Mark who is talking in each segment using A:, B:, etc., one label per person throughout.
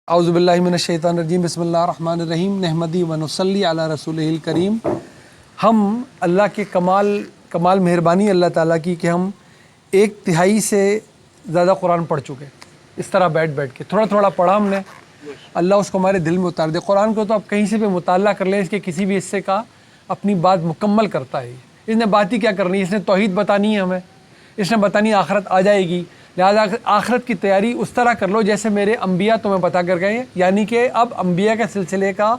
A: اعوذ باللہ من الشیطان الرجیم بسم اللہ الرحمن الرحیم نحمدی و نصلی علی رسولہ الکریم۔ ہم اللہ کے کمال مہربانی اللہ تعالیٰ کی کہ ہم 1/3 سے زیادہ قرآن پڑھ چکے، اس طرح بیٹھ کے تھوڑا تھوڑا پڑھا ہم نے۔ اللہ اس کو ہمارے دل میں اتار دے۔ قرآن کو تو آپ کہیں سے بھی مطالعہ کر لیں، اس کے کسی بھی حصے کا اپنی بات مکمل کرتا ہے۔ اس نے بات ہی کیا کرنی ہے، اس نے توحید بتانی ہے ہمیں، اس نے بتانی آخرت آ جائے گی، لہٰذا آخرت کی تیاری اس طرح کر لو جیسے میرے انبیاء تمہیں بتا کر گئے، یعنی کہ اب انبیاء کے سلسلے کا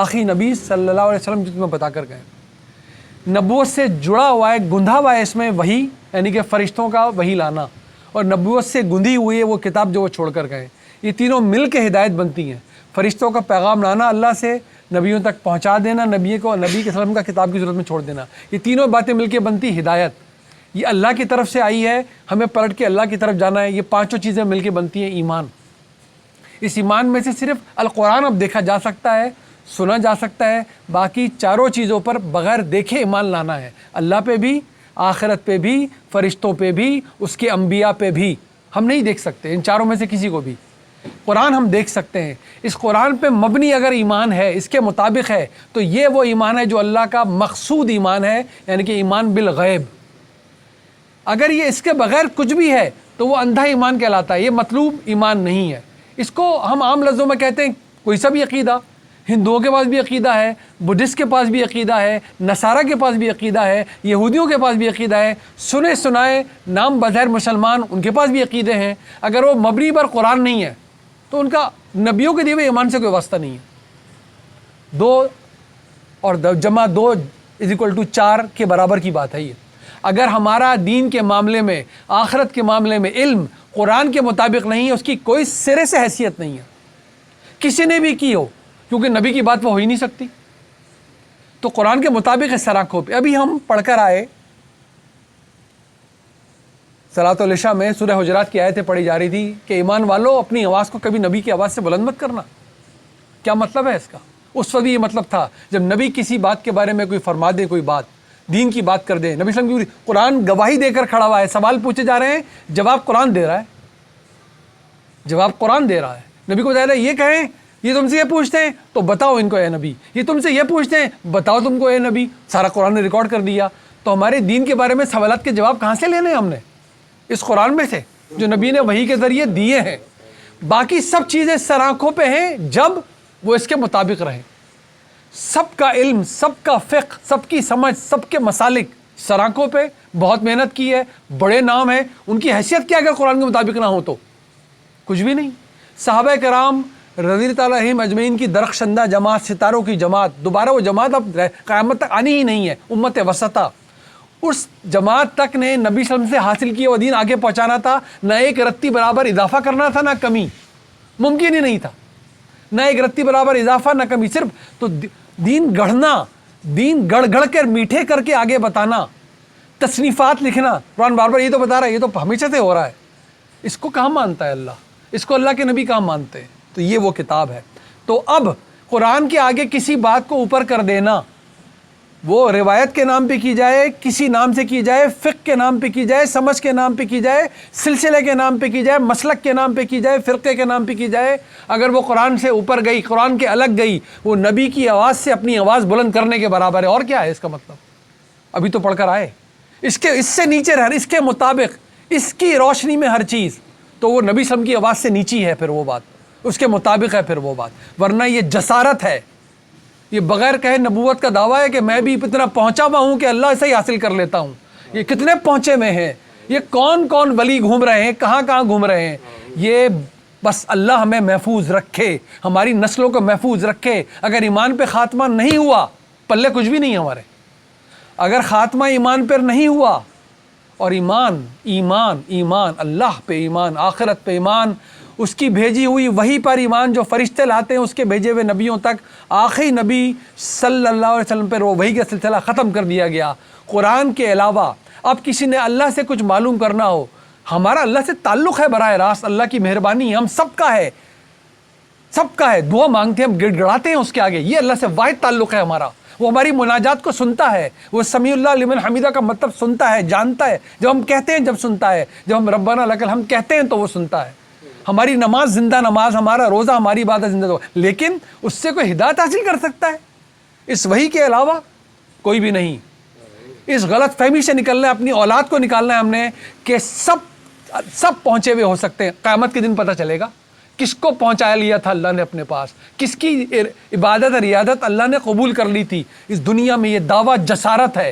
A: آخری نبی صلی اللہ علیہ وسلم جو تمہیں بتا کر گئے، نبوت سے جڑا ہوا ہے، گندھا ہوا ہے اس میں وحی، یعنی کہ فرشتوں کا وحی لانا، اور نبوت سے گندھی ہوئی ہے وہ کتاب جو وہ چھوڑ کر گئے۔ یہ تینوں مل کے ہدایت بنتی ہیں، فرشتوں کا پیغام لانا اللہ سے، نبیوں تک پہنچا دینا، نبی کے وسلم کا کتاب کی ضرورت میں چھوڑ دینا، یہ تینوں باتیں مل کے بنتی ہدایت۔ یہ اللہ کی طرف سے آئی ہے، ہمیں پلٹ کے اللہ کی طرف جانا ہے، یہ پانچوں چیزیں مل کے بنتی ہیں ایمان۔ اس ایمان میں سے صرف القرآن اب دیکھا جا سکتا ہے، سنا جا سکتا ہے، باقی چاروں چیزوں پر بغیر دیکھے ایمان لانا ہے، اللہ پہ بھی، آخرت پہ بھی، فرشتوں پہ بھی، اس کے انبیاء پہ بھی۔ ہم نہیں دیکھ سکتے ان چاروں میں سے کسی کو بھی، قرآن ہم دیکھ سکتے ہیں۔ اس قرآن پہ مبنی اگر ایمان ہے، اس کے مطابق ہے، تو یہ وہ ایمان ہے جو اللہ کا مقصود ایمان ہے، یعنی کہ ایمان بالغیب۔ اگر یہ اس کے بغیر کچھ بھی ہے تو وہ اندھا ایمان کہلاتا ہے، یہ مطلوب ایمان نہیں ہے۔ اس کو ہم عام لفظوں میں کہتے ہیں کوئی سا بھی عقیدہ، ہندوؤں کے پاس بھی عقیدہ ہے، بدھسٹ کے پاس بھی عقیدہ ہے، نصارہ کے پاس بھی عقیدہ ہے، یہودیوں کے پاس بھی عقیدہ ہے، سنے سنائے نام بظاہر مسلمان ان کے پاس بھی عقیدے ہیں۔ اگر وہ مبنی پر قرآن نہیں ہے تو ان کا نبیوں کے دیے ہوئے ایمان سے کوئی واسطہ نہیں ہے۔ 2 اور جمع 2 = 4 کے برابر کی بات ہے یہ۔ اگر ہمارا دین کے معاملے میں، آخرت کے معاملے میں علم قرآن کے مطابق نہیں ہے، اس کی کوئی سرے سے حیثیت نہیں ہے، کسی نے بھی کی ہو، کیونکہ نبی کی بات وہ ہو ہی نہیں سکتی۔ تو قرآن کے مطابق ہے سر آنکھوں پہ۔ ابھی ہم پڑھ کر آئے، صلاۃ العشاء میں سورہ حجرات کی آیتیں پڑھی جا رہی تھی کہ ایمان والو اپنی آواز کو کبھی نبی کی آواز سے بلند مت کرنا۔ کیا مطلب ہے اس کا؟ اس وقت بھی یہ مطلب تھا جب نبی کسی بات کے بارے میں کوئی فرما دے، کوئی بات دین کی بات کر دے، نبی صلی اللہ علیہ وسلم کی قرآن گواہی دے کر کھڑا ہوا ہے، سوال پوچھے جا رہے ہیں، جواب قرآن دے رہا ہے، جواب قرآن دے رہا ہے۔ نبی کو ظاہر ہے یہ کہیں، یہ تم سے یہ پوچھتے ہیں تو بتاؤ ان کو اے نبی، یہ تم سے یہ پوچھتے ہیں بتاؤ تم کو اے نبی، سارا قرآن نے ریکارڈ کر دیا۔ تو ہمارے دین کے بارے میں سوالات کے جواب کہاں سے لینے ہیں ہم نے؟ اس قرآن میں سے جو نبی نے وحی کے ذریعے دیے ہیں۔ باقی سب چیزیں سر آنکھوں پہ ہیں جب وہ اس کے مطابق رہیں۔ سب کا علم، سب کا فقہ، سب کی سمجھ، سب کے مسالک سر آنکھوں پہ، بہت محنت کی ہے، بڑے نام ہیں، ان کی حیثیت کیا اگر قرآن کے مطابق نہ ہو تو؟ کچھ بھی نہیں۔ صحابہ کرام رضی اللہ تعالیٰ عنہم اجمعین کی درخشندہ جماعت، ستاروں کی جماعت، دوبارہ وہ جماعت اب قیامت تک آنی ہی نہیں ہے، امت وسطیٰ، اس جماعت تک نے نبی صلی اللہ علیہ وسلم سے حاصل کیا وہ دین آگے پہنچانا تھا، نہ ایک رتی برابر اضافہ کرنا تھا، نہ کمی، ممکن ہی نہیں تھا، نہ ایک رتی برابر اضافہ نہ کمی، صرف تو دین گڑھنا، دین گڑھ گڑھ کر میٹھے کر کے آگے بتانا، تصنیفات لکھنا۔ قرآن بار بار یہ تو بتا رہا ہے، یہ تو ہمیشہ سے ہو رہا ہے، اس کو کہاں مانتا ہے اللہ؟ اس کو اللہ کے نبی کہاں مانتے ہیں؟ تو یہ وہ کتاب ہے۔ تو اب قرآن کے آگے کسی بات کو اوپر کر دینا، وہ روایت کے نام پہ کی جائے، کسی نام سے کی جائے، فقہ کے نام پہ کی جائے، سمجھ کے نام پہ کی جائے، سلسلے کے نام پہ کی جائے، مسلک کے نام پہ کی جائے، فرقے کے نام پہ کی جائے، اگر وہ قرآن سے اوپر گئی، قرآن کے الگ گئی، وہ نبی کی آواز سے اپنی آواز بلند کرنے کے برابر ہے۔ اور کیا ہے اس کا مطلب؟ ابھی تو پڑھ کر آئے، اس سے نیچے رہ، اس کے مطابق، اس کی روشنی میں ہر چیز، تو وہ نبی صلی اللہ علیہ وسلم کی آواز سے نیچی ہے، پھر وہ بات اس کے مطابق ہے، پھر وہ بات، ورنہ یہ جسارت ہے، یہ بغیر کہے نبوت کا دعویٰ ہے کہ میں بھی اتنا پہنچا ہوا ہوں کہ اللہ سے ہی حاصل کر لیتا ہوں۔ یہ کتنے پہنچے ہوئے ہیں، یہ کون کون ولی گھوم رہے ہیں، کہاں کہاں گھوم رہے ہیں۔ یہ بس اللہ ہمیں محفوظ رکھے، ہماری نسلوں کو محفوظ رکھے۔ اگر ایمان پہ خاتمہ نہیں ہوا، پلے کچھ بھی نہیں ہمارے۔ اگر خاتمہ ایمان پر نہیں ہوا، اور ایمان اللہ پہ ایمان، آخرت پہ ایمان، اس کی بھیجی ہوئی وحی پر ایمان، جو فرشتے لاتے ہیں اس کے بھیجے ہوئے نبیوں تک، آخری نبی صلی اللہ علیہ وسلم پر وہ وحی کا سلسلہ ختم کر دیا گیا۔ قرآن کے علاوہ اب کسی نے اللہ سے کچھ معلوم کرنا ہو، ہمارا اللہ سے تعلق ہے براہ راست، اللہ کی مہربانی ہم سب کا ہے، سب کا ہے، دعا مانگتے ہیں، ہم گڑ گڑاتے ہیں اس کے آگے، یہ اللہ سے واحد تعلق ہے ہمارا۔ وہ ہماری مناجات کو سنتا ہے، وہ سمیع اللہ لمن حمیدہ کا مطلب سنتا ہے، جانتا ہے، جب ہم کہتے ہیں جب سنتا ہے، جب ہم ربنا لک الحمد کہتے ہیں تو وہ سنتا ہے۔ ہماری نماز زندہ نماز، ہمارا روزہ، ہماری عبادت زندہ ہو، لیکن اس سے کوئی ہدایت حاصل کر سکتا ہے؟ اس وحی کے علاوہ کوئی بھی نہیں۔ اس غلط فہمی سے نکلنا ہے، اپنی اولاد کو نکالنا ہے ہم نے کہ سب پہنچے ہوئے ہو سکتے ہیں۔ قیامت کے دن پتہ چلے گا کس کو پہنچایا لیا تھا اللہ نے اپنے پاس، کس کی عبادت اور ریادت اللہ نے قبول کر لی تھی۔ اس دنیا میں یہ دعویٰ جسارت ہے،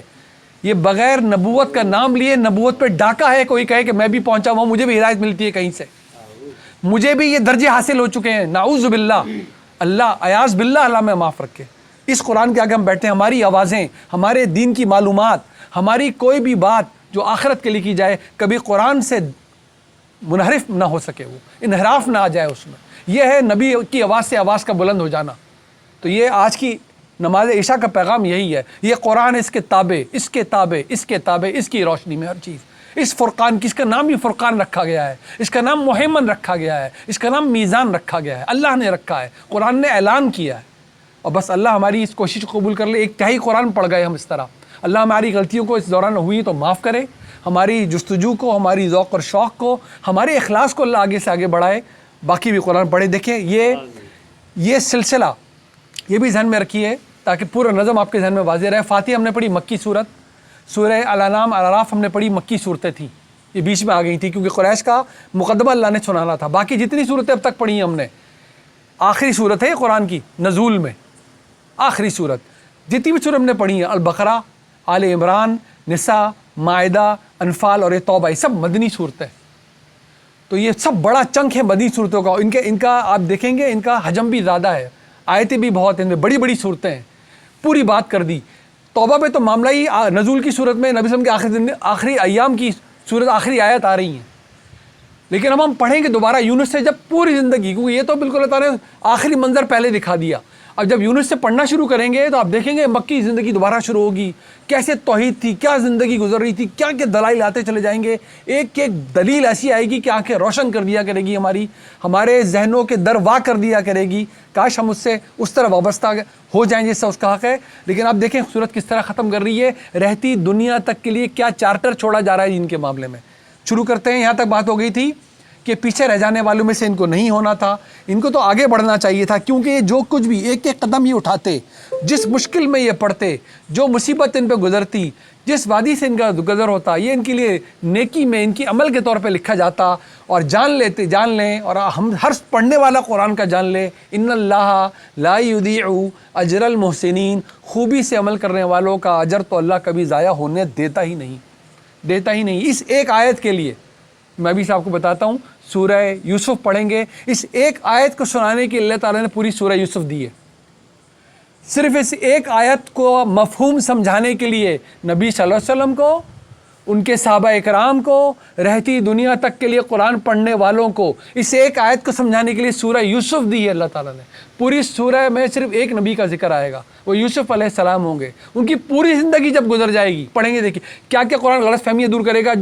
A: یہ بغیر نبوت کا نام لیے نبوت پہ ڈاکہ ہے۔ کوئی کہے کہ میں بھی پہنچا ہوا ہوں، مجھے بھی ہدایت ملتی ہے کہیں سے، مجھے بھی یہ درجے حاصل ہو چکے ہیں، نعوذ باللہ، اللہ ایاز باللہ، اللہ میں معاف رکھے۔ اس قرآن کے آگے ہم بیٹھے ہیں، ہماری آوازیں، ہمارے دین کی معلومات، ہماری کوئی بھی بات جو آخرت کے لیے کی جائے کبھی قرآن سے منحرف نہ ہو سکے، وہ انحراف نہ آ جائے اس میں۔ یہ ہے نبی کی آواز سے آواز کا بلند ہو جانا۔ تو یہ آج کی نماز عشاء کا پیغام یہی ہے، یہ قرآن اس کے تابع، اس کے تابع، اس کے تابع، اس کی روشنی میں ہر چیز۔ اس فرقان کی، اس کا نام ہی فرقان رکھا گیا ہے، اس کا نام محمد رکھا گیا ہے، اس کا نام میزان رکھا گیا ہے، اللہ نے رکھا ہے، قرآن نے اعلان کیا ہے۔ اور بس اللہ ہماری اس کوشش کو قبول کر لے۔ ایک تہائی قرآن پڑھ گئے ہم اس طرح، اللہ ہماری غلطیوں کو اس دوران ہوئی تو معاف کرے، ہماری جستجو کو، ہماری ذوق اور شوق کو، ہمارے اخلاص کو اللہ آگے سے آگے بڑھائے۔ باقی بھی قرآن پڑھے۔ دیکھیں یہ سلسلہ یہ بھی ذہن میں رکھیے تاکہ پورا نظم آپ کے ذہن میں واضح رہے۔ فاتحہ ہم نے پڑھی مکی صورت، سورہ الانعام الاعراف ہم نے پڑھی مکی صورتیں تھیں، یہ بیچ میں آ گئی تھیں کیونکہ قریش کا مقدمہ اللہ نے سنانا تھا۔ باقی جتنی صورتیں اب تک پڑھی ہیں ہم نے، آخری صورت ہے قرآن کی نزول میں، آخری صورت جتنی بھی صورت ہم نے پڑھی ہیں، البقرہ، آل عمران، نساء، مائدہ، انفال اور یہ توبہ، یہ سب مدنی صورتیں۔ تو یہ سب بڑا چنک ہے مدنی صورتوں کا، ان کا آپ دیکھیں گے ان کا حجم بھی زیادہ ہے، آیتیں بھی بہت ہیں، ان میں بڑی بڑی صورتیں ہیں، پوری بات کر دی۔ توبہ پہ تو معاملہ ہی نزول کی صورت میں، نبی صلی اللہ علیہ وسلم کے آخری ایام کی صورت، آخری آیت آ رہی ہیں۔ لیکن اب ہم پڑھیں گے دوبارہ یونس سے، جب پوری زندگی، کیونکہ یہ تو بالکل اللہ تعالیٰ نے آخری منظر پہلے دکھا دیا، اب جب یونس سے پڑھنا شروع کریں گے تو آپ دیکھیں گے مکی زندگی دوبارہ شروع ہوگی، کیسے توحید تھی، کیا زندگی گزر رہی تھی، کیا کیا دلائل آتے چلے جائیں گے، ایک ایک دلیل ایسی آئے گی کہ آنکھیں روشن کر دیا کرے گی، ہمارے ذہنوں کے در وا کر دیا کرے گی۔ کاش ہم اس سے اس طرح وابستہ ہو جائیں جس سے اس کا حق ہے۔ لیکن آپ دیکھیں سورت کس طرح ختم کر رہی ہے، رہتی دنیا تک کے لیے کیا چارٹر چھوڑا جا رہا ہے ان کے معاملے میں۔ شروع کرتے ہیں، یہاں تک بات ہو گئی تھی کہ پیچھے رہ جانے والوں میں سے ان کو نہیں ہونا تھا، ان کو تو آگے بڑھنا چاہیے تھا، کیونکہ یہ جو کچھ بھی ایک ایک قدم ہی اٹھاتے، جس مشکل میں یہ پڑتے، جو مصیبت ان پہ گزرتی، جس وادی سے ان کا گزر ہوتا، یہ ان کے لیے نیکی میں ان کی عمل کے طور پہ لکھا جاتا۔ اور جان لیں، اور ہم ہر پڑھنے والا قرآن کا جان لے، ان اللہ لا یضیع اجر المحسنین، خوبی سے عمل کرنے والوں کا اجر تو اللہ کبھی ضائع ہونے دیتا ہی نہیں۔ اس ایک آیت کے لیے میں بھی آپ کو بتاتا ہوں، سورہ یوسف پڑھیں گے، اس ایک آیت کو سنانے کے اللہ تعالیٰ نے پوری سورہ یوسف دی ہے۔ صرف اس ایک آیت کو مفہوم سمجھانے کے لیے نبی صلی اللہ علیہ وسلم کو، ان کے صحابہ اکرام کو، رہتی دنیا تک کے لیے قرآن پڑھنے والوں کو اس ایک آیت کو سمجھانے کے لیے سورہ یوسف دی ہے اللہ تعالیٰ نے۔ پوری سورہ میں صرف ایک نبی کا ذکر آئے گا، وہ یوسف علیہ السلام ہوں گے۔ ان کی پوری زندگی جب گزر جائے گی، پڑھیں گے، دیکھیے کیا کیا قرآن غلط فہمیاں دور کرے گا،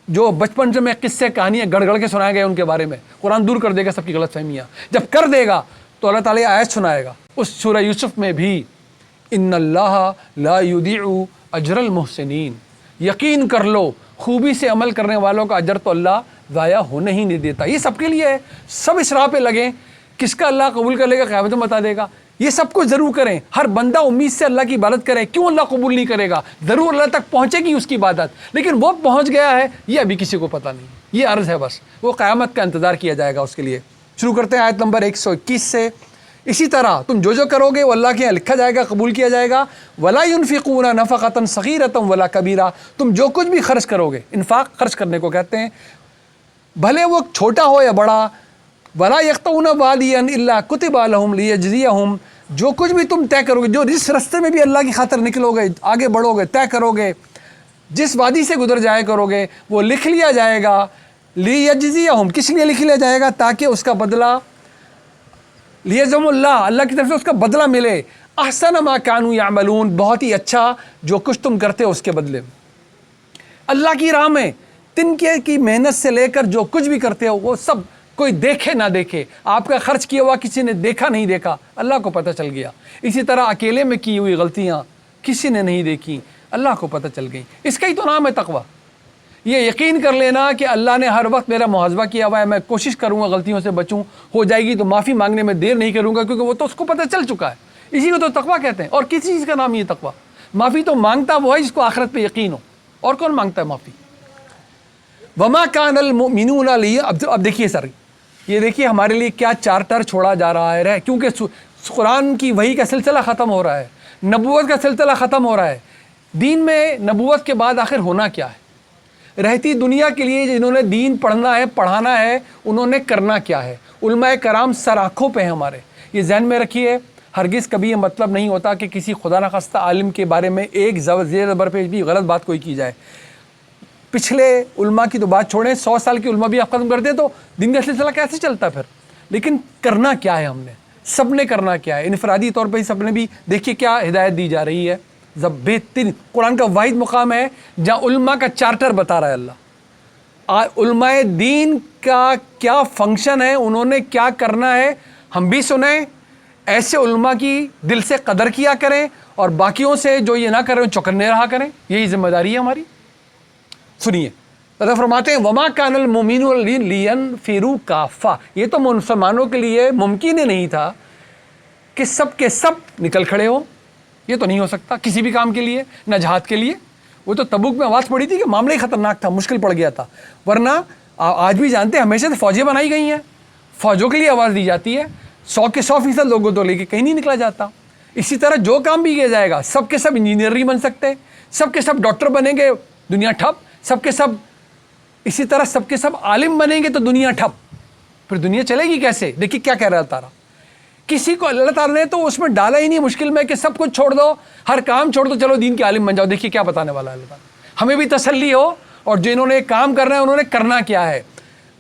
A: جو بچپن سے میں قصے کہانیاں گڑ گڑ کے سنائے گئے ان کے بارے میں، قرآن دور کر دے گا سب کی غلط فہمیاں۔ جب کر دے گا تو اللہ تعالیٰ آیت سنائے گا اس سورہ یوسف میں بھی، ان اللہ لا یضیع اجر المحسنین، یقین کر لو خوبی سے عمل کرنے والوں کا اجر تو اللہ ضائع ہونے ہی نہیں دیتا۔ یہ سب کے لیے ہے، سب اس راہ پہ لگیں، کس کا اللہ قبول کر لے گا قیامت میں بتا دے گا۔ یہ سب کچھ ضرور کریں، ہر بندہ امید سے اللہ کی عبادت کرے، کیوں اللہ قبول نہیں کرے گا؟ ضرور اللہ تک پہنچے گی اس کی عبادت، لیکن وہ پہنچ گیا ہے یہ ابھی کسی کو پتہ نہیں، یہ عرض ہے بس، وہ قیامت کا انتظار کیا جائے گا اس کے لیے۔ شروع کرتے ہیں آیت نمبر 121 سے۔ اسی طرح تم جو کرو گے وہ اللہ کے یہاں لکھا جائے گا، قبول کیا جائے گا۔ ولا ينفقون نفقة صغيرة ولا كبيرة، تم جو کچھ بھی خرچ کرو گے، انفاق خرچ کرنے کو کہتے ہیں، بھلے وہ چھوٹا ہو یا بڑا۔ ولا يقطعون واديا الا كتب لهم ليجزيهم، جو کچھ بھی تم طے کرو گے، جو جس راستے میں بھی اللہ کی خاطر نکلو گے، آگے بڑھو گے، طے کرو گے، جس وادی سے گزر جائے کرو گے، وہ لکھ لیا جائے گا۔ ليجزيهم، کس لیے لکھ لیا جائے گا؟ تاکہ اس کا بدلہ، لیزم اللہ کی طرف سے اس کا بدلہ ملے۔ احسن ما كانوا يعملون، بہت ہی اچھا جو کچھ تم کرتے ہو اس کے بدلے اللہ کی راہ میں تنکے کی محنت سے لے کر جو کچھ بھی کرتے ہو وہ سب، کوئی دیکھے نہ دیکھے، آپ کا خرچ کیا ہوا کسی نے دیکھا نہیں دیکھا، اللہ کو پتہ چل گیا۔ اسی طرح اکیلے میں کی ہوئی غلطیاں کسی نے نہیں دیکھی، اللہ کو پتہ چل گئی۔ اس کا ہی تو نام ہے تقویٰ، یہ یقین کر لینا کہ اللہ نے ہر وقت میرا محاسبہ کیا ہوا ہے، میں کوشش کروں گا غلطیوں سے بچوں، ہو جائے گی تو معافی مانگنے میں دیر نہیں کروں گا، کیونکہ وہ تو اس کو پتہ چل چکا ہے. اسی کو تو تقویٰ کہتے ہیں. اور کسی چیز کا نام یہ تقویٰ. معافی تو مانگتا وہ ہے جس کو آخرت پہ یقین ہو، اور کون مانگتا ہے معافی؟ وما کان المؤمنون اب دیکھیے سر، یہ دیکھیے ہمارے لیے کیا چارٹر چھوڑا جا رہا ہے، کیونکہ قرآن کی وحی کا سلسلہ ختم ہو رہا ہے، نبوت کا سلسلہ ختم ہو رہا ہے. دین میں نبوت کے بعد آخر ہونا کیا ہے؟ رہتی دنیا کے لیے جنہوں نے دین پڑھنا ہے، پڑھانا ہے، انہوں نے کرنا کیا ہے؟ علماء کرام سر آنکھوں پہ ہیں ہمارے. یہ ذہن میں رکھیے، ہرگز کبھی یہ مطلب نہیں ہوتا کہ کسی خدا نخواستہ عالم کے بارے میں ایک زیر زبر پہ بھی غلط بات کوئی کی جائے. پچھلے علماء کی تو بات چھوڑیں، 100 سال کے علماء بھی آپ ختم کر دیں تو دین کا سلسلہ کیسے چلتا پھر؟ لیکن کرنا کیا ہے؟ ہم نے سب نے کرنا کیا ہے؟ انفرادی طور پہ ہی سب نے بھی دیکھیے کیا ہدایت دی جا رہی ہے. بہترین قرآن کا واحد مقام ہے جہاں علماء کا چارٹر بتا رہا ہے اللہ. علماء دین کا کیا فنکشن ہے، انہوں نے کیا کرنا ہے، ہم بھی سنیں. ایسے علماء کی دل سے قدر کیا کریں، اور باقیوں سے جو یہ نہ کریں چوکنے رہا کریں. یہی ذمہ داری ہے ہماری. سنیے، اللہ فرماتے ہیں وما کان المؤمنون لینفروا کافہ. یہ تو مسلمانوں کے لیے ممکن ہی نہیں تھا کہ سب کے سب نکل کھڑے ہوں. یہ تو نہیں ہو سکتا کسی بھی کام کے لیے، نہ جہاد کے لیے. وہ تو تبوک میں آواز پڑی تھی کہ معاملہ ہی خطرناک تھا، مشکل پڑ گیا تھا. ورنہ آج بھی جانتے ہیں ہمیشہ سے فوجیں بنائی گئی ہیں، فوجوں کے لیے آواز دی جاتی ہے. 100 کے 100% لوگوں تو لے کے کہیں نہیں نکلا جاتا. اسی طرح جو کام بھی کیا جائے گا، سب کے سب انجینئر نہیں بن سکتے، سب کے سب ڈاکٹر بنیں گے دنیا ٹھپ، سب کے سب اسی طرح سب کے سب عالم بنیں گے تو دنیا ٹھپ. پھر دنیا چلے گی کیسے؟ دیکھیے کیا کہہ رہا ہے تعالیٰ. کسی کو اللہ تعالیٰ نے تو اس میں ڈالا ہی نہیں مشکل میں کہ سب کچھ چھوڑ دو، ہر کام چھوڑ دو، چلو دین کے عالم بن جاؤ. دیکھیے کیا بتانے والا ہے اللہ تعالیٰ. ہمیں بھی تسلی ہو، اور جو انہوں نے کام کرنا ہے انہوں نے کرنا کیا ہے.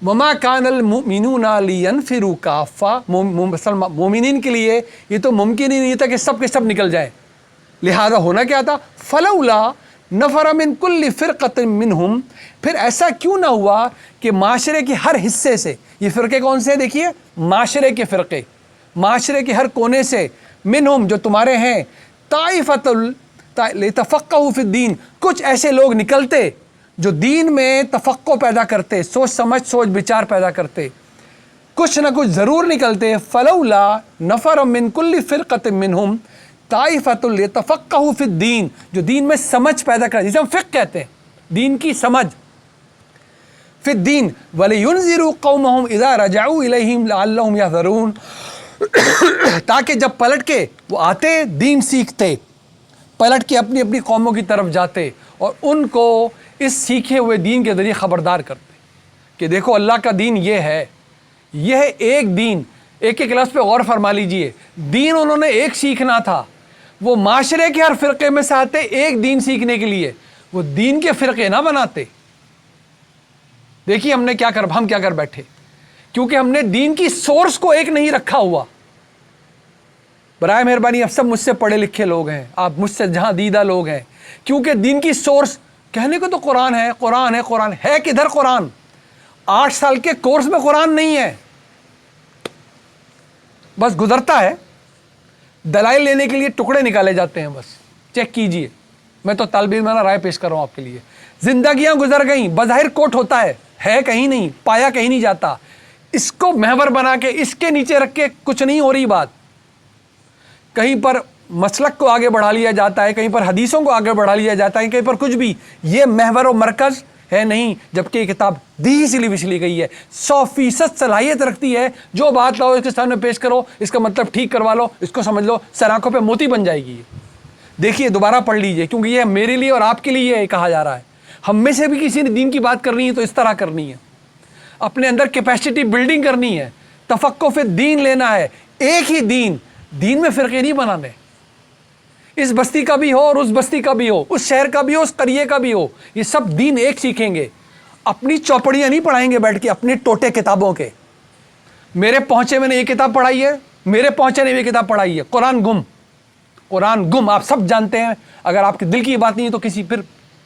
A: وما کان المؤمنون لینفروا کافہ. مومنین کے لیے یہ تو ممکن ہی نہیں تھا کہ سب کے سب نکل جائیں. لہذا ہونا کیا تھا؟ فلولا نفر من کل فرقۃ منہم. پھر ایسا کیوں نہ ہوا کہ معاشرے کے ہر حصے سے، یہ فرقے کون سے ہیں؟ دیکھیے معاشرے کے فرقے، معاشرے کے ہر کونے سے، منہم جو تمہارے ہیں، طائفۃ لتفقہوا فی الدین، کچھ ایسے لوگ نکلتے جو دین میں تفقہ پیدا کرتے، سوچ سمجھ سوچ بچار پیدا کرتے، کچھ نہ کچھ ضرور نکلتے. فلولا نفر من کل فرقۃ منہم طائفۃ لتفقہوا فی الدین، جو دین میں سمجھ پیدا کرتے، جسے ہم فقہ کہتے ہیں، دین کی سمجھ. فی الدین ولینذروا قومہم اذا رجعوا الیہم لعلہم یحذرون، تاکہ جب پلٹ کے وہ آتے دین سیکھتے، پلٹ کے اپنی اپنی قوموں کی طرف جاتے اور ان کو اس سیکھے ہوئے دین کے ذریعے خبردار کرتے کہ دیکھو اللہ کا دین یہ ہے، یہ ہے ایک دین. ایک ایک لفظ پہ غور فرما لیجئے. دین انہوں نے ایک سیکھنا تھا. وہ معاشرے کے ہر فرقے میں سے آتے ایک دین سیکھنے کے لیے، وہ دین کے فرقے نہ بناتے. دیکھیے ہم کیا کر بیٹھے، کیونکہ ہم نے دین کی سورس کو ایک نہیں رکھا ہوا. برائے مہربانی آپ سب مجھ سے پڑھے لکھے لوگ ہیں، آپ مجھ سے جہاں دیدہ لوگ ہیں، کیونکہ دین کی سورس کہنے کو تو قرآن ہے، قرآن ہے، قرآن ہے. کدھر قرآن؟ 8 سال کے کورس میں قرآن نہیں ہے، بس گزرتا ہے. دلائل لینے کے لیے ٹکڑے نکالے جاتے ہیں، بس چیک کیجئے. میں تو طالب علمانہ رائے پیش کر رہا ہوں آپ کے لیے. زندگیاں گزر گئیں، بظاہر کوٹ ہوتا ہے کہیں نہیں، پایا کہیں نہیں جاتا. اس کو محور بنا کے اس کے نیچے رکھ کے کچھ نہیں ہو رہی بات. کہیں پر مسلک کو آگے بڑھا لیا جاتا ہے، کہیں پر حدیثوں کو آگے بڑھا لیا جاتا ہے، کہیں پر کچھ بھی. یہ محور و مرکز ہے نہیں، جبکہ یہ کتاب دی سلی بچھلی گئی ہے، 100% صلاحیت رکھتی ہے. جو بات لاؤ اس کے سامنے پیش کرو، اس کا مطلب ٹھیک کروا لو، اس کو سمجھ لو، سر آنکھوں پہ موتی بن جائے گی. دیکھیے دوبارہ پڑھ لیجئے، کیونکہ یہ میرے لیے اور آپ کے لیے یہ کہا جا رہا ہے. ہم میں سے بھی کسی نے دین کی بات کرنی ہے تو اس طرح کرنی ہے، اپنے اندر کیپیسٹی بلڈنگ کرنی ہے، تفقہ فی الدین لینا ہے. ایک ہی دین میں فرقے نہیں بنانے. اس بستی کا بھی ہو اور اس بستی کا بھی ہو، اس شہر کا بھی ہو، اس قریے کا بھی ہو، یہ سب دین ایک سیکھیں گے. اپنی چوپڑیاں نہیں پڑھائیں گے بیٹھ کے، اپنے ٹوٹے کتابوں کے. میرے پہنچے میں نے یہ کتاب پڑھائی ہے، میرے پہنچے نے یہ کتاب پڑھائی ہے. قرآن گم آپ سب جانتے ہیں. اگر آپ کے دل کی بات نہیں ہے تو کسی پھر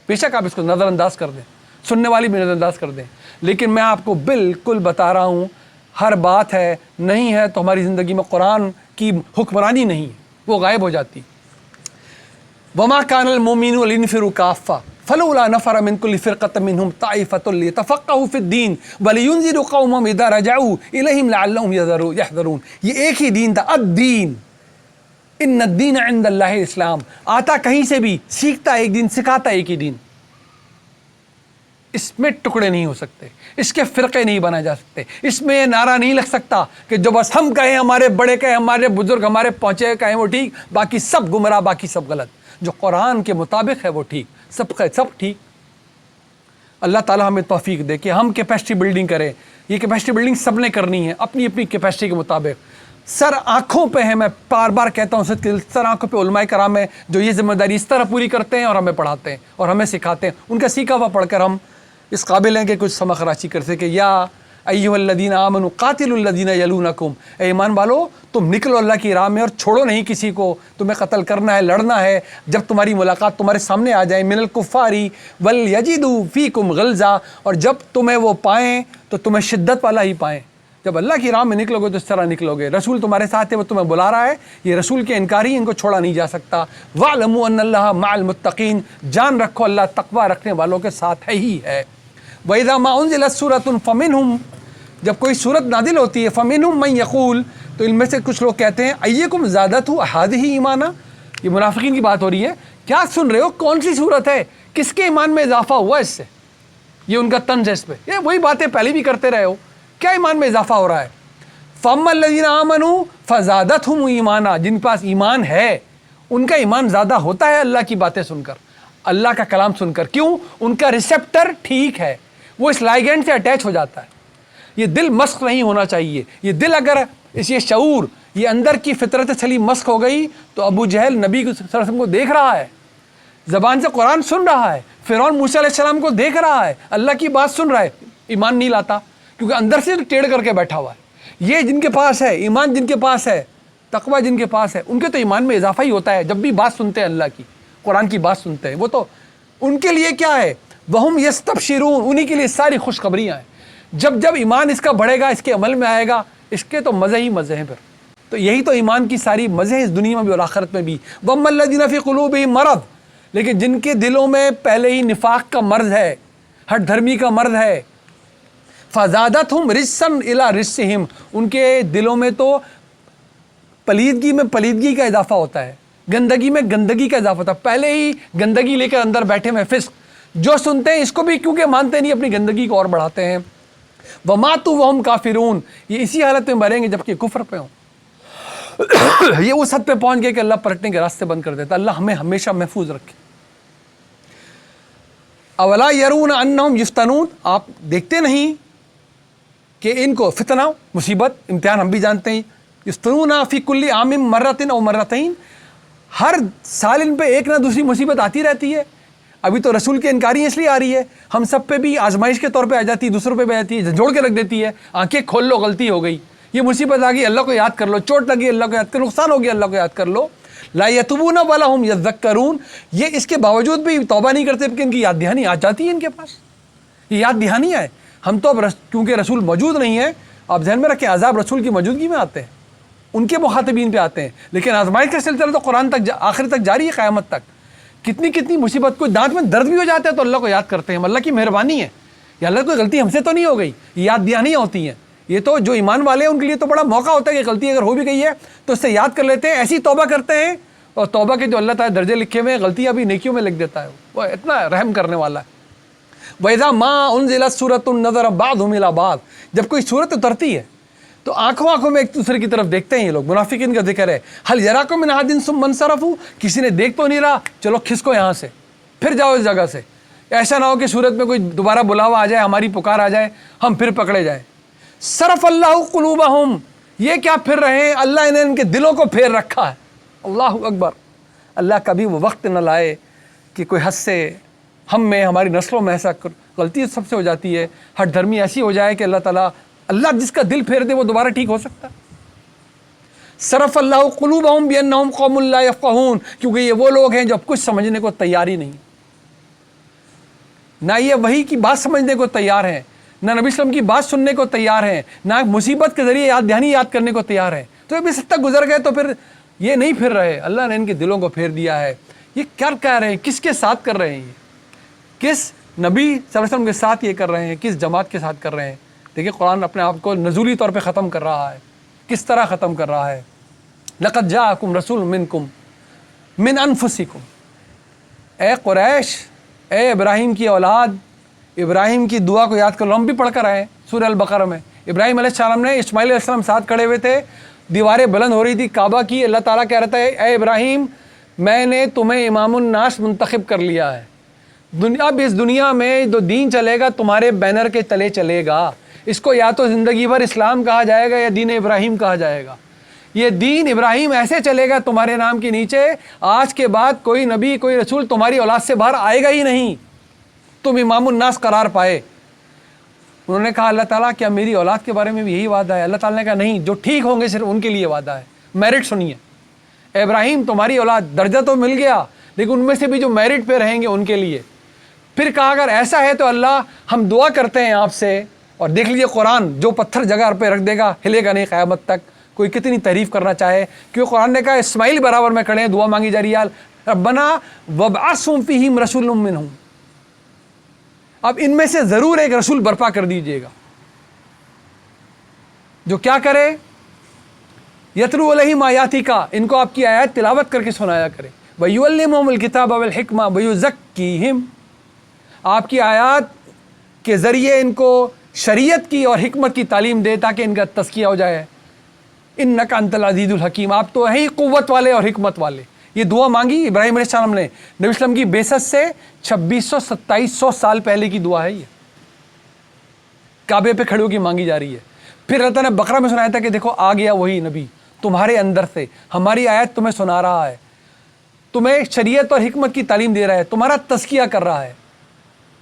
A: بے شک آپ اس کو نظر انداز کر دیں، سننے والی بھی نظر انداز کر دیں. لیکن میں آپ کو بالکل بتا رہا ہوں، ہر بات ہے نہیں ہے تو ہماری زندگی میں قرآن کی حکمرانی نہیں، وہ غائب ہو جاتی. وما کان المؤمنون لینفروا کافہ فلولا نفر من كل فرقة منهم طائفة ليتفقهوا في الدين ولينذروا قومهم إذا رجعوا إليهم لعلهم يحذرون. یہ ایک ہی دین تھا، الدین، ان الدین عند اللہ اسلام. آتا کہیں سے بھی، سیکھتا ایک دین، سکھاتا ایک ہی دین. اس میں ٹکڑے نہیں ہو سکتے، اس کے فرقے نہیں بنائے جا سکتے، اس میں یہ نعرہ نہیں لگ سکتا کہ جو بس ہم کہیں، ہمارے بڑے کہیں، ہمارے بزرگ ہمارے پہنچے کہیں وہ ٹھیک، باقی سب گمراہ، باقی سب غلط. جو قرآن کے مطابق ہے وہ ٹھیک، سب ٹھیک. اللہ تعالیٰ ہمیں توفیق دے کہ ہم کیپیسٹی بلڈنگ کریں. یہ کیپیسٹی بلڈنگ سب نے کرنی ہے اپنی اپنی کیپیسٹی کے مطابق. سر آنکھوں پہ ہے، میں بار بار کہتا ہوں، سر آنکھوں پہ علماء کرام ہیں جو یہ ذمہ داری اس طرح پوری کرتے ہیں اور ہمیں پڑھاتے ہیں اور ہمیں سکھاتے ہیں. ان کا سیکھا ہوا پڑھ کر ہم اس قابل ہیں کہ کچھ سمع خراشی کر سکے. یا ایھا الذین آمنوا قاتلوا الذین یلونکم، اے ایمان والو تم نکلو اللہ کی راہ میں اور چھوڑو نہیں کسی کو. تمہیں قتل کرنا ہے، لڑنا ہے. جب تمہاری ملاقات تمہارے سامنے آ جائے، من الکفار ولیجدوا فیکم غلظہ، اور جب تمہیں وہ پائیں تو تمہیں شدت والا ہی پائیں. جب اللہ کی راہ میں نکلو گے تو اس طرح نکلو گے. رسول تمہارے ساتھ ہے، وہ تمہیں بلا رہا ہے. یہ رسول کے انکاری، ان کو چھوڑا نہیں جا سکتا. وَاعْلَمُوا أَنَّ اللَّهَ مَعَ الْمُتَّقِينَ، جان رکھو اللہ تقوی رکھنے والوں کے ساتھ ہی ہے. وَإِذَا مَا أُنزِلَتْ سُورَةٌ فَمِنْهُمْ، جب کوئی صورت نازل ہوتی ہے، فَمِنْهُمْ مَنْ يَقُولُ، تو ان میں سے کچھ لوگ کہتے ہیں أَيُّكُمْ زَادَتْهُ هَٰذِهِ ایمانا. یہ منافقین کی بات ہو رہی ہے. کیا سن رہے ہو؟ کون سی صورت ہے؟ کس کے ایمان میں اضافہ ہوا اس سے؟ یہ ان کا طنز ہے اس پہ. یہ وہی باتیں پہلے بھی کرتے رہے ہو. کیا ایمان میں اضافہ ہو رہا ہے؟ فَأَمَّا الَّذِينَ آمَنُوا فَزَادَتْهُمْ ایمانا، جن کے پاس ایمان ہے ان کا ایمان زیادہ ہوتا ہے اللہ کی باتیں سن کر، اللہ کا کلام سن کر. کیوں؟ ان کا ریسیپٹر ٹھیک ہے، وہ اس لائگینڈ سے اٹیچ ہو جاتا ہے. یہ دل مسخ نہیں ہونا چاہیے. یہ دل اگر یہ شعور، یہ اندر کی فطرت سلیم مسخ ہو گئی تو ابو جہل نبی صلی اللہ علیہ وسلم کو دیکھ رہا ہے، زبان سے قرآن سن رہا ہے، فرعون موسیٰ علیہ السلام کو دیکھ رہا ہے، اللہ کی بات سن رہا ہے، ایمان نہیں لاتا کیونکہ اندر سے ٹیڑھ کر کے بیٹھا ہوا ہے. یہ جن کے پاس ہے ایمان، جن کے پاس ہے تقوی، جن کے پاس ہے، ان کے تو ایمان میں اضافہ ہی ہوتا ہے جب بھی بات سنتے ہیں اللہ کی، قرآن کی بات سنتے ہیں. وہ تو ان کے لیے کیا ہے، وَهُمْ يَسْتَبْشِرُونَ، انہی کے لیے ساری خوشخبریاں ہیں. جب ایمان اس کا بڑھے گا، اس کے عمل میں آئے گا، اس کے تو مزے ہی مزے ہیں. پھر تو یہی تو ایمان کی ساری مزے ہیں اس دنیا میں بھی اور آخرت میں بھی. وَأَمَّا الَّذِينَ فِي قُلُوبِهِم مَرَضٌ، لیکن جن کے دلوں میں پہلے ہی نفاق کا مرض ہے، ہٹ دھرمی کا مرض ہے، فَزَادَتْهُمْ رِجْسًا إِلَىٰ رِجْسِهِمْ، ان کے دلوں میں تو پلیدگی میں پلیدگی کا اضافہ ہوتا ہے، گندگی میں گندگی کا اضافہ ہوتا ہے. پہلے ہی گندگی لے کر اندر بیٹھے میں فسق، جو سنتے ہیں اس کو بھی کیونکہ مانتے نہیں، اپنی گندگی کو اور بڑھاتے ہیں. وَمَاتُوا وَهُمْ كَافِرُونَ، یہ اسی حالت میں مریں گے جبکہ کفر پہ ہوں. یہ اس حد پہ پہنچ گئے کہ اللہ پلٹنے کے راستے بند کر دیتا. اللہ ہمیں ہمیشہ محفوظ رکھے. اولا یرون انہم یفتنون، آپ دیکھتے نہیں کہ ان کو فتنہ، مصیبت، امتحان ہم بھی جانتے ہیں. یفتنون فی کل عام مرۃ او مرتین، ہر سال ان پہ ایک نہ دوسری مصیبت آتی رہتی ہے. ابھی تو رسول کے انکاری اس لیے آ رہی ہے، ہم سب پہ بھی آزمائش کے طور پہ آ جاتی ہے، دوسروں پہ بھی آ جاتی ہے، جھنجھوڑ کے رکھ دیتی ہے. آنکھیں کھول لو، غلطی ہو گئی، یہ مصیبت آ گئی، اللہ کو یاد کر لو، چوٹ لگی اللہ کو یاد کر لو، نقصان ہو گیا اللہ کو یاد کر لو. لا یتوبون ولا هم یذکرون، یہ اس کے باوجود بھی توبہ نہیں کرتے کہ ان کی یاد دہانی آ جاتی ہے ان کے پاس. یہ یاد دہانی ہے. ہم تو اب کیونکہ رسول موجود نہیں ہے، آپ ذہن میں رکھیں عذاب رسول کی موجودگی میں آتے ہیں، ان کے مخاطبین پہ آتے ہیں. لیکن آزمائش کا سلسلہ تو قرآن تک آخر تک جاری ہے، قیامت تک. کتنی مصیبت، کوئی دانت میں درد بھی ہو جاتا ہے تو اللہ کو یاد کرتے ہیں، اللہ کی مہربانی ہے. یا اللہ کوئی غلطی ہم سے تو نہیں ہو گئی، یاد دہانیاں ہوتی ہیں. یہ تو جو ایمان والے ہیں ان کے لیے تو بڑا موقع ہوتا ہے کہ غلطی اگر ہو بھی گئی ہے تو اس سے یاد کر لیتے ہیں، ایسی توبہ کرتے ہیں. اور توبہ کے جو اللہ تعالیٰ درجے لکھے ہوئے ہیں، غلطیاں بھی نیکیوں میں لکھ دیتا ہے. وہ اتنا رحم کرنے والا ہے. وَإِذَا مَا أُنزِلَتْ سُورَةٌ نَظَرَ بَعْضُهُمْ إِلَىٰ بَعْضٍ، جب کوئی سورت اترتی ہے تو آنکھوں میں ایک دوسرے کی طرف دیکھتے ہیں. یہ لوگ منافقین کا ذکر ہے. هَلْ يَرَاكُم مِّنْ أَحَدٍ ثُمَّ انصَرَفُوا، کسی نے دیکھ تو نہیں رہا، چلو کھسکو یہاں سے، پھر جاؤ اس جگہ سے. ایسا نہ ہو کہ سورت میں کوئی دوبارہ بلاوا آ جائے، ہماری پکار آ جائے، ہم پھر پکڑے جائیں. صرف اللہ قلوبہم، یہ کیا پھر رہے ہیں، اللہ نے ان کے دلوں کو پھیر رکھا ہے. اللہ اکبر. اللہ کبھی وہ وقت نہ لائے کہ کوئی حد سے ہم میں، ہماری نسلوں میں ایسا غلطی سب سے ہو جاتی ہے، ہٹ دھرمی ایسی ہو جائے کہ اللہ تعالیٰ، اللہ جس کا دل پھیر دے وہ دوبارہ ٹھیک ہو سکتا ہے. صرف اللہ قلوبہم بانہم قوم لا یفقہون، کیونکہ یہ وہ لوگ ہیں جو اب کچھ سمجھنے کو تیار ہی نہیں، نہ یہ وحی کی بات سمجھنے کو تیار ہیں، نہ نبی وسلم کی بات سننے کو تیار ہیں، نہ مصیبت کے ذریعے یاد دہانی یاد کرنے کو تیار ہیں. تو ابھی سب تک گزر گئے تو پھر یہ نہیں پھر رہے. اللہ نے ان کے دلوں کو پھیر دیا ہے. یہ کیا کہہ رہے ہیں، کس کے ساتھ کر رہے ہیں، کس نبی صلی اللہ علیہ وسلم کے ساتھ یہ کر رہے ہیں, کس جماعت کے ساتھ کر رہے ہیں. دیکھیں قرآن اپنے آپ کو نزولی طور پہ ختم کر رہا ہے. کس طرح ختم کر رہا ہے؟ لقد جاءکم رسول منکم من انفسکم. اے قریش, اے ابراہیم کی اولاد, ابراہیم کی دعا کو یاد کر لو. ہم بھی پڑھ کر آئے سورہ البقرہ میں. ابراہیم علیہ السلام نے اسماعیل علیہ السلام ساتھ کھڑے ہوئے تھے, دیواریں بلند ہو رہی تھی کعبہ کی. اللہ تعالیٰ کہہ رہتا ہے اے ابراہیم میں نے تمہیں امام الناس منتخب کر لیا ہے. اب اس دنیا میں جو دین چلے گا تمہارے بینر کے تلے چلے گا. اس کو یا تو زندگی بھر اسلام کہا جائے گا یا دین ابراہیم کہا جائے گا. یہ دین ابراہیم ایسے چلے گا تمہارے نام کے نیچے. آج کے بعد کوئی نبی کوئی رسول تمہاری اولاد سے باہر آئے گا ہی نہیں, تم امام الناس قرار پائے. انہوں نے کہا اللہ تعالیٰ کیا میری اولاد کے بارے میں بھی یہی وعدہ ہے؟ اللہ تعالیٰ نے کہا نہیں, جو ٹھیک ہوں گے صرف ان کے لیے وعدہ ہے. میرٹ سنیے, اے ابراہیم تمہاری اولاد درجہ تو مل گیا لیکن ان میں سے بھی جو میرٹ پہ رہیں گے ان کے لیے. پھر کہا اگر ایسا ہے تو اللہ ہم دعا کرتے ہیں آپ سے, اور دیکھ لیجیے قرآن جو پتھر جگہ پہ رکھ دے گا ہلے گا نہیں قیامت تک, کوئی کتنی تعریف کرنا چاہے. کیونکہ قرآن نے کہا اسماعیل برابر میں کھڑے ہیں, دعا مانگی جا رہی ہے ربنا وابعثہم فیہم رسول منہم. اب ان میں سے ضرور ایک رسول برپا کر دیجئے گا جو کیا کرے, یتلو علیہم آیاتک, ان کو آپ کی آیات تلاوت کر کے سنایا کرے. ویعلمہم الکتاب والحکمہ ویزکیہم, آپ کی آیات کے ذریعے ان کو شریعت کی اور حکمت کی تعلیم دے تاکہ ان کا تزکیہ ہو جائے. انک انت العزیز الحکیم, آپ تو ہیں قوت والے اور حکمت والے. یہ دعا مانگی ابراہیم علیہ السلام نے. نبی وسلم کی بعثت سے 2600-2700 سال پہلے کی دعا ہے یہ, کعبے پہ کھڑے ہو کے مانگی جا رہی ہے. پھر اللہ تعالیٰ نے بقرہ میں سنایا تھا کہ دیکھو آ گیا وہی نبی تمہارے اندر سے, ہماری آیت تمہیں سنا رہا ہے, تمہیں شریعت اور حکمت کی تعلیم دے رہا ہے, تمہارا تزکیہ کر رہا ہے.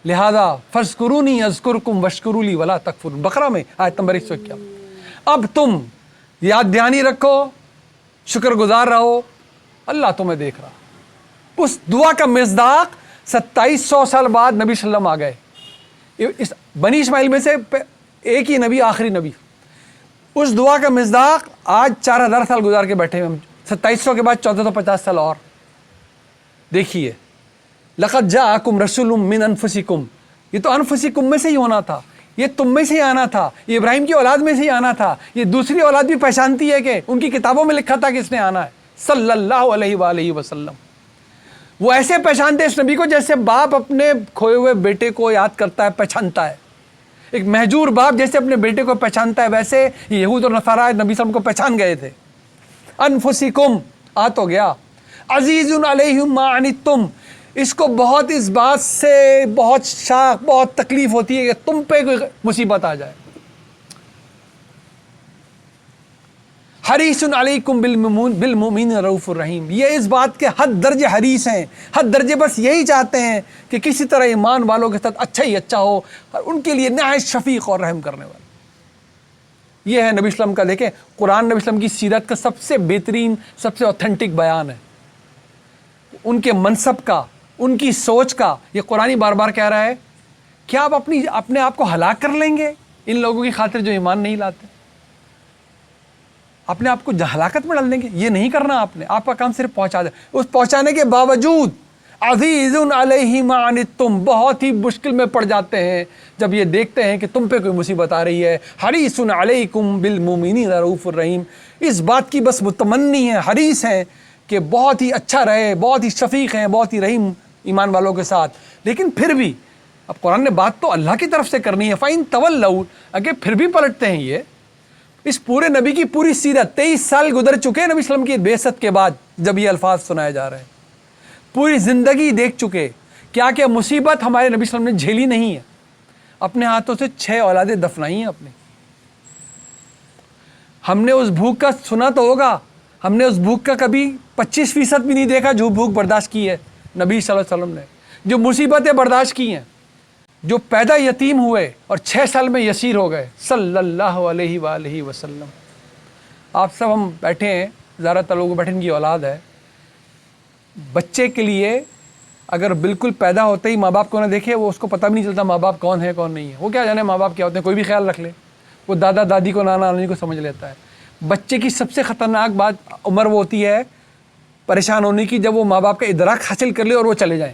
A: لہذا فاذکرونی اذکرکم واشکروا لی ولا تکفرون, بقرہ میں آیت نمبر 151. اب تم یاد دہانی رکھو, شکر گزار رہو, اللہ تمہیں دیکھ رہا. اس دعا کا مصداق 2700 سال بعد نبی صلی اللہ علیہ وسلم آ گئے. اس بنی اسماعیل میں سے ایک ہی نبی, آخری نبی. اس دعا کا مصداق آج 4000 سال گزار کے بیٹھے ہیں ہم, 2700 کے بعد 1450 سال اور. دیکھیے لقد جاءکم رسول من انفسکم, یہ تو انفسکم میں سے ہی ہونا تھا, یہ تم میں سے ہی آنا تھا, یہ ابراہیم کی اولاد میں سے ہی آنا تھا. یہ دوسری اولاد بھی پہچانتی ہے کہ ان کی کتابوں میں لکھا تھا کہ اس نے آنا ہے صلی اللہ علیہ وآلہ وسلم. وہ ایسے پہچانتے اس نبی کو جیسے باپ اپنے کھوئے ہوئے بیٹے کو یاد کرتا ہے, پہچانتا ہے. ایک مہجور باپ جیسے اپنے بیٹے کو پہچانتا ہے, ویسے یہود اور نصارہ نبی صلی اللہ علیہ وسلم کو پہچان گئے تھے. انفسکم آ تو گیا. عزیز علیہ ما عنتم, اس کو بہت اس بات سے بہت شاق بہت تکلیف ہوتی ہے کہ تم پہ کوئی مصیبت آ جائے. حریص علیکم بالمؤمنین رؤوف الرحیم, یہ اس بات کے حد درجے حریص ہیں, حد درجے بس یہی چاہتے ہیں کہ کسی طرح ایمان والوں کے ساتھ اچھا ہی اچھا ہو, اور ان کے لیے نہایت شفیق اور رحم کرنے والا. یہ ہے نبی اسلام کا. دیکھیں قرآن نبی اسلام کی سیرت کا سب سے بہترین سب سے اوتھینٹک بیان ہے, ان کے منصب کا, ان کی سوچ کا. یہ قرآن بار بار کہہ رہا ہے کیا آپ اپنے آپ کو ہلاک کر لیں گے ان لوگوں کی خاطر جو ایمان نہیں لاتے؟ اپنے آپ کو ہلاکت میں ڈال دیں گے؟ یہ نہیں کرنا آپ نے. آپ کا کام صرف پہنچا دیں. اس پہنچانے کے باوجود عزیز علیہ ما عنتم, بہت ہی مشکل میں پڑ جاتے ہیں جب یہ دیکھتے ہیں کہ تم پہ کوئی مصیبت آ رہی ہے. حریص علیکم بالمؤمنین رؤوف الرحیم, اس بات کی بس متمنی ہے, حریص ہیں کہ بہت ہی اچھا رہے, بہت ہی شفیق ہیں, بہت ہی رحیم ایمان والوں کے ساتھ. لیکن پھر بھی اب قرآن نے بات تو اللہ کی طرف سے کرنی ہے. فَإِن تَوَلَّوْا, اگر پھر بھی پلٹتے ہیں یہ, اس پورے نبی کی پوری سیرت 23 سال گزر چکے نبی صلی اللہ علیہ وسلم کی بعثت کے بعد جب یہ الفاظ سنائے جا رہے ہیں, پوری زندگی دیکھ چکے کیا کیا مصیبت ہمارے نبی صلی اللہ علیہ وسلم نے جھیلی نہیں ہے. اپنے ہاتھوں سے 6 اولادیں دفنائی ہیں اپنی. ہم نے اس بھوک کا سنا تو ہوگا, ہم نے اس بھوک کا کبھی 25% بھی نہیں دیکھا جو بھوک برداشت کی ہے نبی صلی اللہ علیہ وسلم نے, جو مصیبتیں برداشت کی ہیں, جو پیدا یتیم ہوئے اور 6 سال میں یسیر ہو گئے صلی اللہ علیہ وآلہ وسلم. آپ سب ہم بیٹھے ہیں, زیادہ تر لوگ بیٹھے ان کی اولاد ہے. بچے کے لیے اگر بالکل پیدا ہوتے ہی ماں باپ کو نہ دیکھے, وہ اس کو پتہ بھی نہیں چلتا ماں باپ کون ہے کون نہیں ہے. وہ کیا جانے ماں باپ کیا ہوتے ہیں, کوئی بھی خیال رکھ لے, وہ دادا دادی کو نانا نانی کو سمجھ لیتا ہے. بچے کی سب سے خطرناک بات عمر وہ ہوتی ہے پریشان ہونے کی جب وہ ماں باپ کا ادراک حاصل کر لے اور وہ چلے جائیں.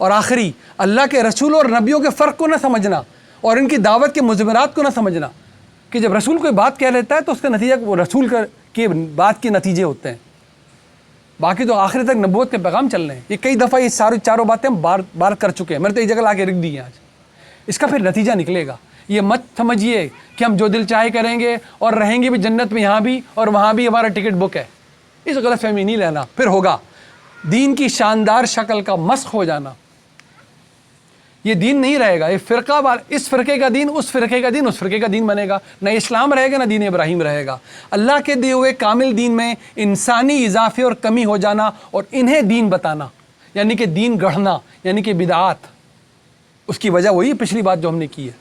A: اور آخری، اللہ کے رسول اور نبیوں کے فرق کو نہ سمجھنا اور ان کی دعوت کے مضمرات کو نہ سمجھنا کہ جب رسول کوئی بات کہہ لیتا ہے تو اس کا نتیجہ وہ رسول کی بات کے نتیجے ہوتے ہیں، باقی تو آخری تک نبوت کے پیغام چل رہے ہیں۔ یہ کئی دفعہ یہ چاروں باتیں ہم بار کر چکے ہیں، میں نے تو ایک جگہ لا کے رکھ دی ہیں آج۔ اس کا پھر نتیجہ نکلے گا۔ یہ مت سمجھیے کہ ہم جو دل چاہے کریں گے اور رہیں گے بھی جنت میں، یہاں بھی اور وہاں بھی ہمارا ٹکٹ بک ہے، اس غلط فہمی نہیں لینا۔ پھر ہوگا دین کی شاندار شکل کا مسخ ہو جانا، یہ دین نہیں رہے گا، یہ فرقہ اس فرقے کا دین، اس فرقے کا دین، اس فرقے کا دین بنے گا، نہ اسلام رہے گا نہ دین ابراہیم رہے گا۔ اللہ کے دیے ہوئے کامل دین میں انسانی اضافے اور کمی ہو جانا اور انہیں دین بتانا، یعنی کہ دین گڑھنا، یعنی کہ بدعات، اس کی وجہ وہی پچھلی بات جو ہم نے کی ہے۔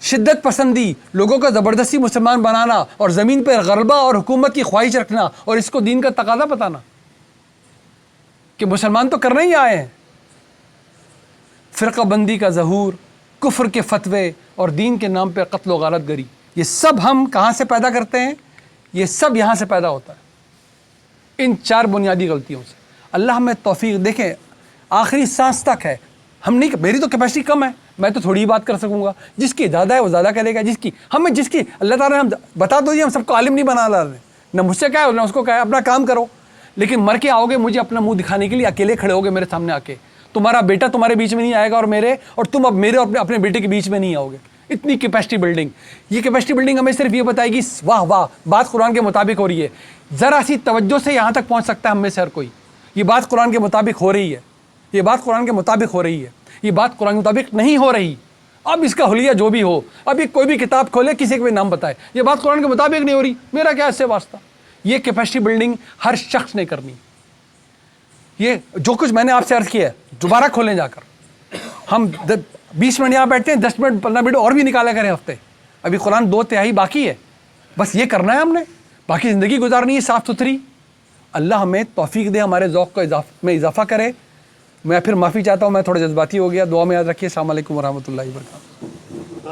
A: شدت پسندی، لوگوں کو زبردستی مسلمان بنانا اور زمین پر غلبہ اور حکومت کی خواہش رکھنا اور اس کو دین کا تقاضا بتانا کہ مسلمان تو کرنے ہی آئے ہیں۔ فرقہ بندی کا ظہور، کفر کے فتوے اور دین کے نام پر قتل و غارت گری، یہ سب ہم کہاں سے پیدا کرتے ہیں؟ یہ سب یہاں سے پیدا ہوتا ہے، ان 4 بنیادی غلطیوں سے۔ اللہ ہمیں توفیق، دیکھیں آخری سانس تک ہے، ہم نہیں، میری تو کیپیسٹی کم ہے، میں تو تھوڑی ہی بات کر سکوں گا، جس کی زیادہ ہے وہ زیادہ کرے گا، جس کی اللہ تعالیٰ نے ہم بتا دو جی، ہم سب کو عالم نہیں بنا رہے، نہ مجھ سے کہا ہے نہ اس کو کہا ہے، اپنا کام کرو، لیکن مر کے آؤ گے مجھے اپنا منہ دکھانے کے لیے اکیلے کھڑے ہوگے میرے سامنے آ کے، تمہارا بیٹا تمہارے بیچ میں نہیں آئے گا اور تم اب میرے اور اپنے بیٹے کے بیچ میں نہیں آؤ گے۔ اتنی کیپیسٹی بلڈنگ، یہ کیپیسٹی بلڈنگ ہمیں صرف یہ بتائے گی واہ واہ بات قرآن کے مطابق ہو رہی ہے، ذرا سی توجہ سے یہاں تک پہنچ سکتا ہے ہم میں سے ہر کوئی، یہ بات قرآن کے مطابق ہو رہی ہے، یہ بات قرآن کے مطابق ہو رہی ہے، یہ بات قرآن کے مطابق نہیں ہو رہی، اب اس کا حلیہ جو بھی ہو، اب یہ کوئی بھی کتاب کھولے کسی کو بھی نام بتائے یہ بات قرآن کے مطابق نہیں ہو رہی، میرا کیا اس سے واسطہ؟ یہ کیپیسٹی بلڈنگ ہر شخص نے کرنی۔ یہ جو کچھ میں نے آپ سے عرض کیا ہے دوبارہ کھولیں جا کر، ہم 20 منٹ یہاں بیٹھتے ہیں، 10 منٹ 15 منٹ اور بھی نکالا کریں ہفتے، ابھی قرآن 2/3 باقی ہے، بس یہ کرنا ہے ہم نے، باقی زندگی گزارنی ہے صاف ستھری۔ اللہ ہمیں توفیق دے، ہمارے ذوق کو میں اضافہ کرے۔ میں پھر معافی چاہتا ہوں، میں تھوڑا جذباتی ہو گیا، دعا میں یاد رکھیے۔ السلام علیکم ورحمۃ اللہ وبرکاتہ۔